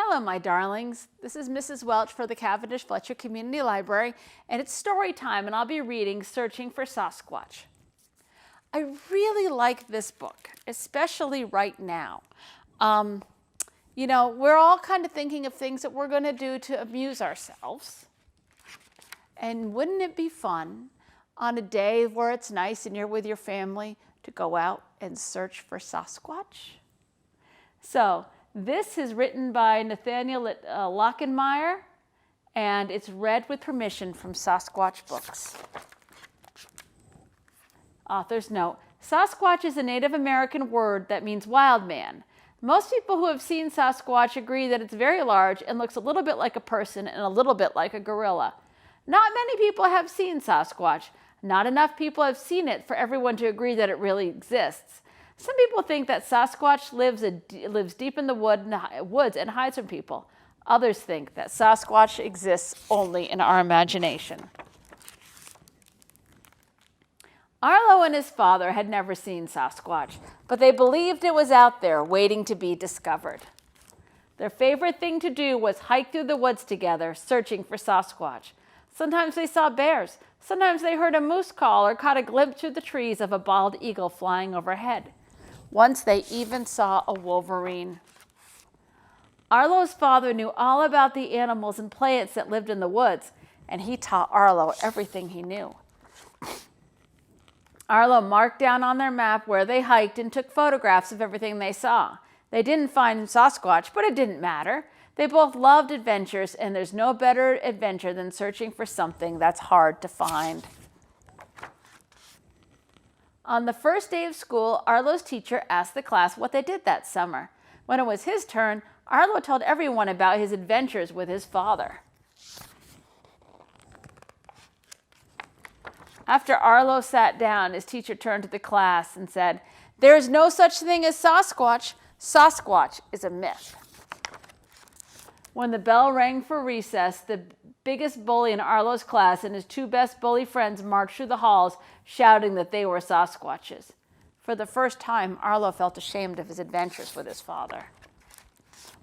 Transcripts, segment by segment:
Hello, my darlings. This is Mrs. Welch for the Cavendish Fletcher Community Library, and it's story time, and I'll be reading Searching for Sasquatch. I really like this book, especially right now. We're all kind of thinking of things that we're going to do to amuse ourselves. And wouldn't it be fun on a day where it's nice and you're with your family to go out and search for Sasquatch? So, this is written by Nathaniel Lockenmeyer, and it's read with permission from Sasquatch Books. Author's note: Sasquatch is a Native American word that means wild man. Most people who have seen Sasquatch agree that it's very large and looks a little bit like a person and a little bit like a gorilla. Not many people have seen Sasquatch. Not enough people have seen it for everyone to agree that it really exists. Some people think that Sasquatch lives deep in the woods and hides from people. Others think that Sasquatch exists only in our imagination. Arlo and his father had never seen Sasquatch, but they believed it was out there waiting to be discovered. Their favorite thing to do was hike through the woods together, searching for Sasquatch. Sometimes they saw bears. Sometimes they heard a moose call or caught a glimpse through the trees of a bald eagle flying overhead. Once they even saw a wolverine. Arlo's father knew all about the animals and plants that lived in the woods, and he taught Arlo everything he knew. Arlo marked down on their map where they hiked and took photographs of everything they saw. They didn't find Sasquatch, but it didn't matter. They both loved adventures, and there's no better adventure than searching for something that's hard to find. On the first day of school, Arlo's teacher asked the class what they did that summer. When it was his turn, Arlo told everyone about his adventures with his father. After Arlo sat down, his teacher turned to the class and said, "There is no such thing as Sasquatch. Sasquatch is a myth." When the bell rang for recess, the biggest bully in Arlo's class and his two best bully friends marched through the halls, shouting that they were Sasquatches. For the first time, Arlo felt ashamed of his adventures with his father.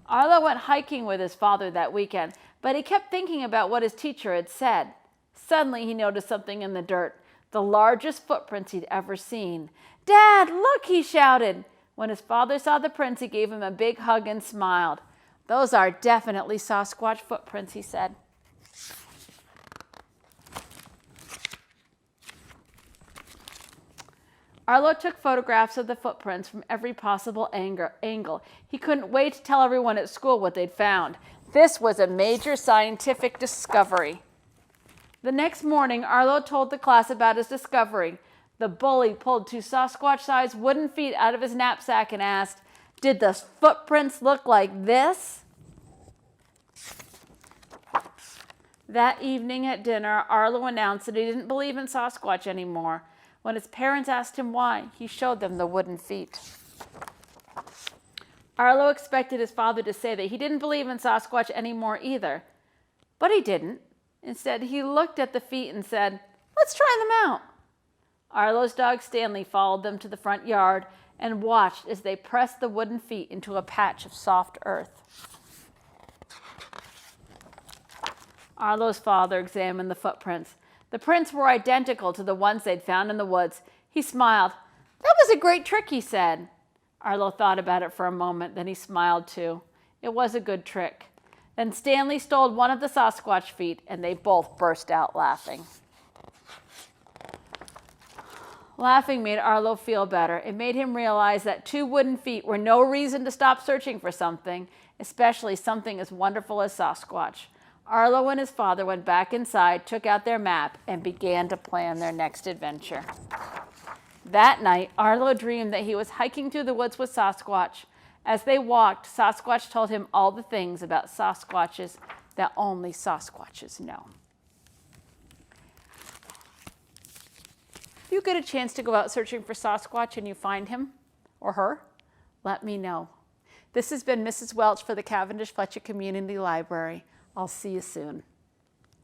Arlo went hiking with his father that weekend, but he kept thinking about what his teacher had said. Suddenly, he noticed something in the dirt, the largest footprints he'd ever seen. "Dad, look!" he shouted. When his father saw the prints, he gave him a big hug and smiled. "Those are definitely Sasquatch footprints," he said. Arlo took photographs of the footprints from every possible angle. He couldn't wait to tell everyone at school what they'd found. This was a major scientific discovery. The next morning, Arlo told the class about his discovery. The bully pulled two Sasquatch-sized wooden feet out of his knapsack and asked, "Did the footprints look like this?" That evening at dinner, Arlo announced that he didn't believe in Sasquatch anymore. When his parents asked him why, he showed them the wooden feet. Arlo expected his father to say that he didn't believe in Sasquatch anymore either, but he didn't. Instead, he looked at the feet and said, "Let's try them out." Arlo's dog Stanley followed them to the front yard and watched as they pressed the wooden feet into a patch of soft earth. Arlo's father examined the footprints. The prints were identical to the ones they'd found in the woods. He smiled. "That was a great trick," he said. Arlo thought about it for a moment, then he smiled too. It was a good trick. Then Stanley stole one of the Sasquatch feet, and they both burst out laughing. Laughing made Arlo feel better. It made him realize that two wooden feet were no reason to stop searching for something, especially something as wonderful as Sasquatch. Arlo and his father went back inside, took out their map, and began to plan their next adventure. That night, Arlo dreamed that he was hiking through the woods with Sasquatch. As they walked, Sasquatch told him all the things about Sasquatches that only Sasquatches know. If you get a chance to go out searching for Sasquatch and you find him or her, let me know. This has been Mrs. Welch for the Cavendish Fletcher Community Library. I'll see you soon.